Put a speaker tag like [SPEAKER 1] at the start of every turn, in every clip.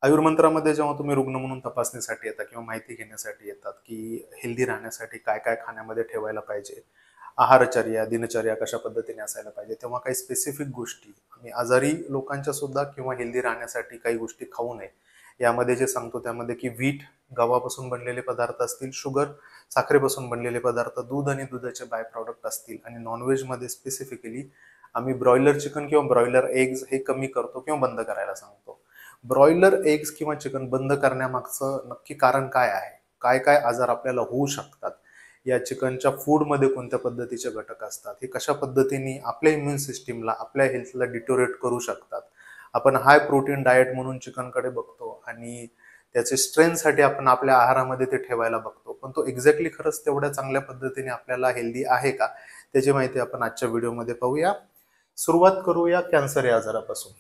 [SPEAKER 1] आयुर्मंत्रामध्ये जेव्हा तुम्ही रुग्ण म्हणून तपासणीसाठी येता किंवा माहिती घेण्यासाठी येतात की हेल्दी राहण्यासाठी काय काय खाण्यामध्ये ठेवायला पाहिजे, आहारचर्या दिनचर्या कशा पद्धतीने असायला पाहिजे, तेव्हा काही स्पेसिफिक गोष्टी आम्ही आजारी लोकांच्या सुद्धा किंवा हेल्दी राहण्यासाठी काही गोष्टी खाऊ नये यामध्ये जे सांगतो त्यामध्ये की व्हीट गव्हापासून बनलेले पदार्थ असतील, शुगर साखरेपासून बनलेले पदार्थ, दूध आणि दुधाचे बाय प्रॉडक्ट असतील, आणि नॉनव्हेजमध्ये स्पेसिफिकली आम्ही ब्रॉयलर चिकन किंवा ब्रॉयलर एग्ज हे कमी करतो किंवा बंद करायला सांगतो. ब्रॉयलर एग्स किंवा चिकन बंद करण्यामागचं नक्की कारण काय आहे, काय काय आजार आपल्याला होऊ शकतात, या चिकनच्या फूडमध्ये कोणत्या पद्धतीचे घटक असतात, हे कशा पद्धतीने आपल्या इम्युन सिस्टीमला आपल्या हेल्थला डिटोरेट करू शकतात. आपण हाय प्रोटीन डाएट म्हणून चिकनकडे बघतो आणि त्याचे स्ट्रेंथसाठी आपण आपल्या आहारामध्ये ते ठेवायला बघतो, पण तो एक्झॅक्टली खरंच तेवढ्या चांगल्या पद्धतीने आपल्याला हेल्दी आहे का, त्याची माहिती आपण आजच्या व्हिडिओमध्ये पाहूया. सुरुवात करूया कॅन्सर या आजारापासून.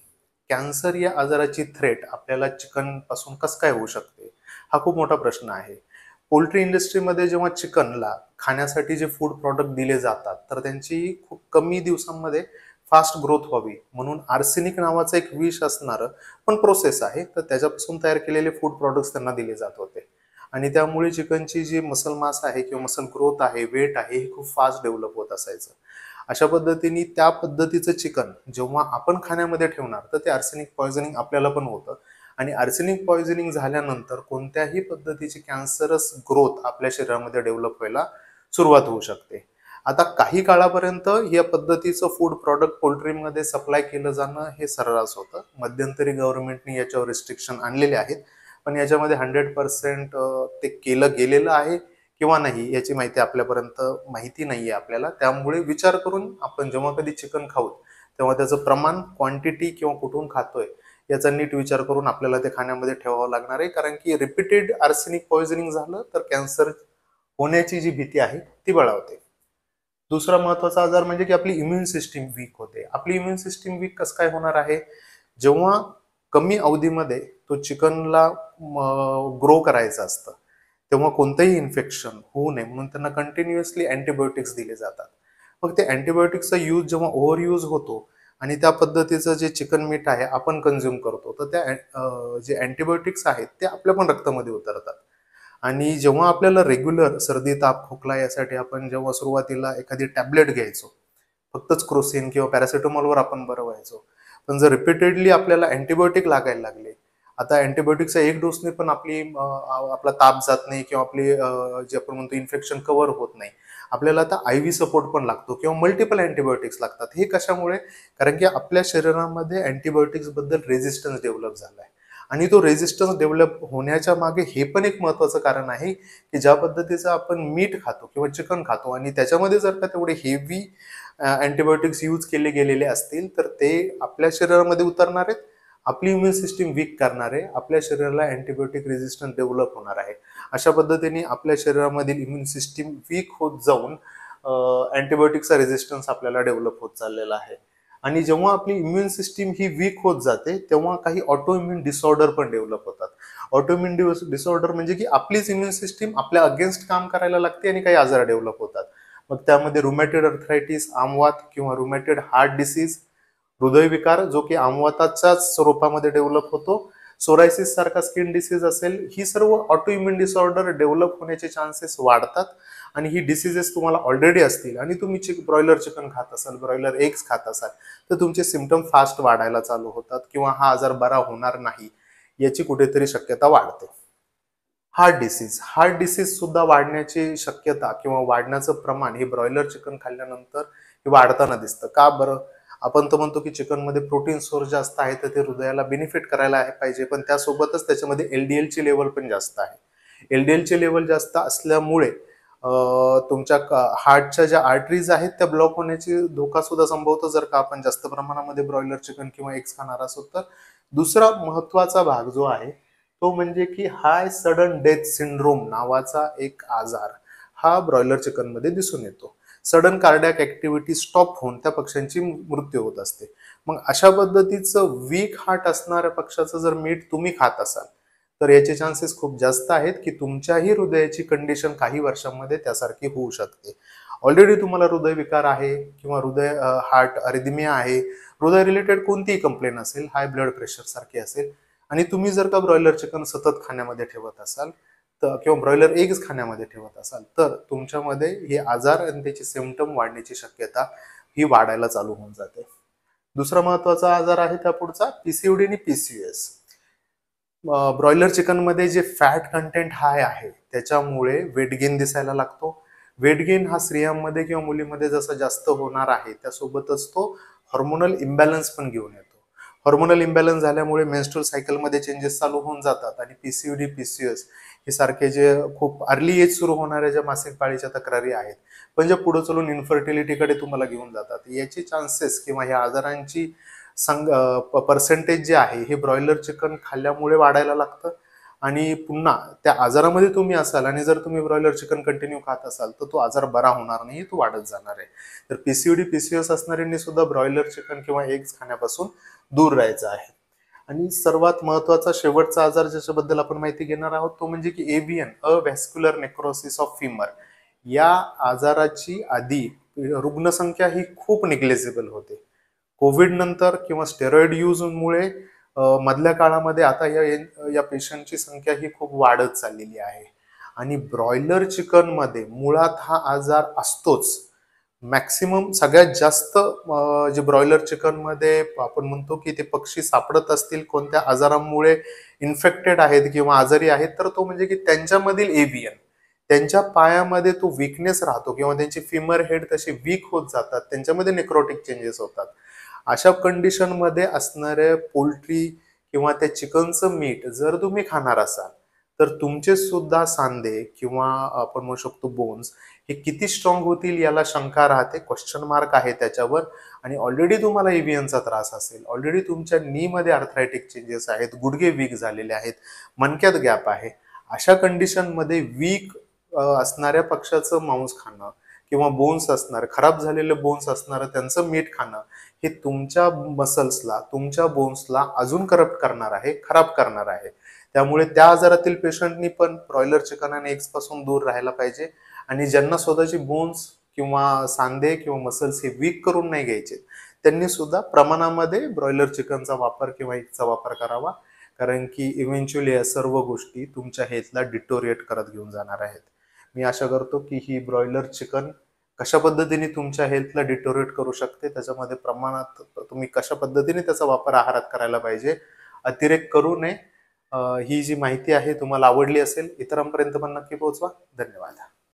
[SPEAKER 1] कॅन्सर या आजाराची थ्रेट आपल्याला चिकन पासून कसं काय होऊ शकते, हा खूप मोठा प्रश्न आहे. पोल्ट्री इंडस्ट्रीमध्ये जेव्हा चिकनला खाण्यासाठी जे फूड प्रॉडक्ट दिले जातात तर त्यांची खूप कमी दिवसांमध्ये फास्ट ग्रोथ व्हावी म्हणून आर्सेनिक नावाचं एक विष असणारं पण प्रोसेस आहे, तर त्याच्यापासून तयार केलेले फूड प्रॉडक्ट्स त्यांना दिले जात होते. आणि त्यामुळे चिकनची जी मसल मास आहे किंवा मसल ग्रोथ आहे, वेट आहे, हे खूप फास्ट डेव्हलप होत असायचं. अशा पद्धतीने त्या पद्धतीचं चिकन जेव्हा आपण खाण्यामध्ये ठेवणार तर ते आर्सेनिक पॉयझनिंग आपल्याला पण होतं, आणि आर्सेनिक पॉयझनिंग झाल्यानंतर कोणत्याही पद्धतीची कॅन्सरस ग्रोथ आपल्या शरीरामध्ये डेव्हलप व्हायला सुरुवात होऊ शकते. आता काही काळापर्यंत या पद्धतीचं फूड प्रॉडक्ट पोल्ट्रीमध्ये सप्लाय केलं जाणं हे सर्रास होतं. मध्यंतरी गव्हर्नमेंटने याच्यावर रिस्ट्रिक्शन आणलेले आहेत, पण याच्यामध्ये 100% ते केलं गेलेलं आहे किंवा नाही याची माहिती आपल्यापर्यंत माहिती नाहीये आपल्याला. त्यामुळे विचार करून आपण जेव्हा कधी चिकन खाऊ तेव्हा त्याचं प्रमाण, क्वांटिटी किंवा कुठून खातोय याचा नीट विचार करून आपल्याला ते खाण्यामध्ये ठेवावं लागणार आहे, कारण की रिपीटेड आर्सेनिक पॉयझनिंग झालं तर कॅन्सर होण्याची जी भीती आहे ती बळावते. दुसरा महत्वाचा आजार म्हणजे की आपली इम्युन सिस्टीम वीक होते. आपली इम्युन सिस्टीम वीक कसं काय होणार आहे, जेव्हा कमी अवधीमध्ये तो चिकनला ग्रो करायचं असतं तेव्हा कोणतंही इन्फेक्शन होऊ नये म्हणून त्यांना कंटिन्युअसली अँटीबायोटिक्स दिले जातात. मग ते अँटीबायोटिक्सचा यूज जेव्हा ओव्हर यूज होतो आणि त्या पद्धतीचं जे चिकन मीठ आहे आपण कन्झ्युम करतो, तर त्या जे अँटीबायोटिक्स आहेत ते आपल्या पण रक्तामध्ये उतरतात. आणि जेव्हा आपल्याला रेग्युलर सर्दी ताप खोकला यासाठी आपण जेव्हा सुरुवातीला एखादी टॅबलेट घ्यायचो, फक्तच क्रोसिन किंवा पॅरासिटामॉलवर आपण बरं व्हायचो, पण जर रिपीटेडली आपल्याला अँटीबायोटिक लागायला लागले, आता अँटीबायोटिकचा एक डोसने पण आपला ताप जात नाही किंवा आपली जे आपण म्हणतो इन्फेक्शन कव्हर होत नाही, आपल्याला आता IV सपोर्ट पण लागतो किंवा मल्टिपल अँटीबायोटिक्स लागतात. हे कशामुळे, कारण की आपल्या शरीरामध्ये अँटीबायोटिक्स बद्दल रेझिस्टन्स डेव्हलप झालाय. आणि तो रेझिस्टन्स डेव्हलप होण्याच्या मागे हे पण एक महत्वाचं कारण आहे की ज्या पद्धतीचं आपण मीठ खातो किंवा चिकन खातो आणि त्याच्यामध्ये जर का तेवढे हेवी अँटीबायोटिक्स यूज केले गेलेले असतील तर ते आपल्या शरीरामध्ये उतरणार आहेत, आपली इम्युन सिस्टीम वीक करणार आहे, आपल्या शरीराला अँटीबायोटिक रेझिस्टन्स डेव्हलप होणार आहे. अशा पद्धतीने आपल्या शरीरामधील इम्युन सिस्टीम वीक होत जाऊन अँटीबायोटिकचा रेझिस्टन्स आपल्याला डेव्हलप होत चाललेला आहे. आणि जेव्हा आपली इम्युन सिस्टीम ही वीक होत जाते तेव्हा काही ऑटो इम्युन डिसऑर्डर पण डेव्हलप होतात. ऑटो इम्युन डिसऑर्डर म्हणजे की आपलीच इम्युन सिस्टीम आपल्या अगेन्स्ट काम करायला लागते आणि काही आजार डेव्हलप होतात. मग त्यामध्ये रुमॅटेड अर्थरायटिस, आमवात किंवा रुमॅटेड हार्ट डिसीज, हृदयविकार जो की आमवाताच्याच स्वरूपामध्ये डेव्हलप होतो, सोरायसिस सारखा स्किन डिसीज असेल, ही सर्व ऑटो इम्युन डिसऑर्डर डेव्हलप होण्याचे चान्सेस वाढतात. आणि ही डिसीजेस तुम्हाला ऑलरेडी असतील आणि तुम्ही ब्रॉयलर चिकन खात असाल, ब्रॉयलर एग्स खात असाल, तर तुमचे सिम्पटम फास्ट वाढायला चालू होतात किंवा हा आजार बरा होणार नाही याची कुठेतरी शक्यता वाढते. हार्ट डिसीज सुद्धा वाढण्याची शक्यता किंवा वाढण्याचं प्रमाण हे ब्रॉयलर चिकन खाल्ल्यानंतर हे वाढताना दिसतं. का बरं? आपण तर म्हणतो की चिकनमध्ये प्रोटीन सोर्स जास्त आहे तर ते हृदयाला बेनिफिट करायला पाहिजे, पण त्यासोबतच त्याच्यामध्ये LDL ची लेवल पण जास्त आहे. LDL ची लेवल जास्त असल्यामुळे तुमच्या हार्टच्या ज्या आर्टरीज आहेत त्या ब्लॉक होण्याची धोका सुद्धा संभवतो जर का आपण जास्त प्रमाणामध्ये ब्रॉयलर चिकन किंवा एग्स खाणार असो तर. दुसरा महत्वाचा भाग जो आहे तो म्हणजे की हाय सडन डेथ सिंड्रोम नावाचा एक आजार हा ब्रॉयलर चिकन मध्ये दिसून येतो. सडन कार्डियक ऍक्टिव्हिटी स्टॉप होऊन त्या पक्ष्यांची मृत्यू होत असते. मग अशा पद्धतीचं वीक हार्ट असणाऱ्या पक्षाचं जर मीठ तुम्ही खात असाल तर याचे चान्सेस खूप जास्त आहेत की तुमच्याही हृदयाची कंडिशन काही वर्षांमध्ये त्यासारखी होऊ शकते. ऑलरेडी तुम्हाला हृदयविकार आहे किंवा हार्ट अरिथमिया आहे, हृदय रिलेटेड कोणतीही कंप्लेन असेल, हाय ब्लड प्रेशर सारखी असेल, आणि तुम्ही जर का ब्रॉयलर चिकन सतत खाण्यामध्ये ठेवत असाल तर किंवा ब्रॉयलर एग्स खाण्यामध्ये ठेवत असाल तर तुमच्यामध्ये हे आजार आणि त्याचे सिम्पटम वाढण्याची शक्यता ही वाढायला चालू होऊन जाते. दुसरा महत्वाचा आजार आहे त्या पुढचा पीसीओडी आणि पीसीओएस. ब्रॉयलर चिकन मध्ये जे फॅट कंटेंट हाय आहे त्याच्यामुळे वेट गेन दिसायला लागतो. वेट गेन हा स्त्रियांमध्ये किंवा मुलीमध्ये जसं जास्त होणार आहे त्यासोबतच तो हॉर्मोनल इम्बॅलन्स पण घेऊन येतो. हॉर्मोनल इम्बॅलन्स झाल्यामुळे मेन्स्ट्रुअल सायकलमध्ये चेंजेस चालू होऊन जातात आणि पीसीओडी पीसीओएस हे सारखे जे खूप अर्ली एज सुरू होणाऱ्या ज्या मासिक पाळीच्या तक्रारी आहेत पण ज्या पुढे चलून इन्फर्टिलिटीकडे तुम्हाला घेऊन जातात, याची चान्सेस किंवा ह्या आजारांची पर्सेंटेज जे आहे हे ब्रॉयलर चिकन खाल्ल्यामुळे वाढायला लागतं. आणि पुन्हा त्या आजारामध्ये तुम्ही असाल आणि जर तुम्ही ब्रॉयलर चिकन कंटिन्यू खात असाल तर तो आजार बरा होणार नाही, तो वाढत जाणार आहे. तर पीसीओडी पीसीओएस असणाऱ्यांनी सुद्धा ब्रॉयलर चिकन किंवा एग्स खाण्यापासून दूर राहायचं आहे. आणि सर्वात महत्वाचा शेवटचा आजार ज्याच्याबद्दल आपण माहिती घेणार आहोत तो म्हणजे की एव्हीएन अव्हॅस्क्युलर नेक्रोसिस ऑफ फिमर. या आजाराची आधी रुग्णसंख्या ही खूप निग्लेजिबल होते. कोविड नंतर किंवा स्टेरॉइड यूजमुळे मधल्या काळामध्ये आता या पेशंटची संख्या ही खूप वाढत चाललेली आहे. आणि ब्रॉयलर चिकन मध्ये मुळात हा आजार असतोच. मॅक्सिमम सगळ्यात जास्त जे ब्रॉयलर चिकन मध्ये आपण म्हणतो की ते पक्षी सापडत असतील कोणत्या आजारामुळे इन्फेक्टेड आहेत किंवा आजारी आहेत तर तो म्हणजे की त्यांच्यामधील एव्हीएन. त्यांच्या पायामध्ये तो वीकनेस राहतो किंवा त्यांची फिमर हेड तशी वीक होत जातात, त्यांच्यामध्ये नेक्रोटिक चेंजेस होतात. अशा कंडिशन मध्ये असणाऱ्या पोल्ट्री किंवा त्या चिकनचं मीठ जर तुम्ही खाणार असाल तर तुमचे सुद्धा सांधे किंवा आपण म्हणू शकतो बोन्स हे किती स्ट्रॉंग होतील याला शंका राहते, क्वेश्चन मार्क आहे त्याच्यावर. आणि ऑलरेडी तुम्हाला एव्हीएनचा त्रास असेल, ऑलरेडी तुमच्या नी मध्ये आर्थरायटिक चेंजेस आहेत, गुडघे वीक झालेले आहेत, मणक्यात गॅप आहे, अशा कंडिशन मध्ये वीक असणाऱ्या पक्षाचं मांस खाणं किंवा बोन्स असणार खराब झालेले बोन्स असणारं त्यांचं मीठ खाणं हे तुमच्या मसल्सला तुमच्या बोन्सला अजून करप्ट करणार आहे, खराब करणार आहे. त्यामुळे त्या आजारातील पेशंटनी पण ब्रॉयलर चिकन आणि एग्स पासून दूर राहायला पाहिजे. आणि ज्यांना स्वतःची बोन्स किंवा सांधे किंवा मसल्स हे वीक करून नाही घ्यायचे त्यांनी सुद्धा प्रमाणामध्ये ब्रॉयलर चिकनचा वापर किंवा एगचा वापर करावा. कारण की इव्हेंच्युअली या सर्व गोष्टी तुमच्या हेल्थला डिटोरिएट करत घेऊन जाणार आहेत. मी आशा करतो की ही ब्रॉयलर चिकन कशा पद्धतीने तुमच्या हेल्थला डिटोरेट करू शकते, त्याच्यामध्ये प्रमाणात तुम्ही कशा पद्धतीने त्याचा वापर आहारात करायला पाहिजे, अतिरेक करू नये. ही जी माहिती आहे तुम्हाला आवडली असेल इतरांपर्यंत पण नक्की पोहोचवा. धन्यवाद.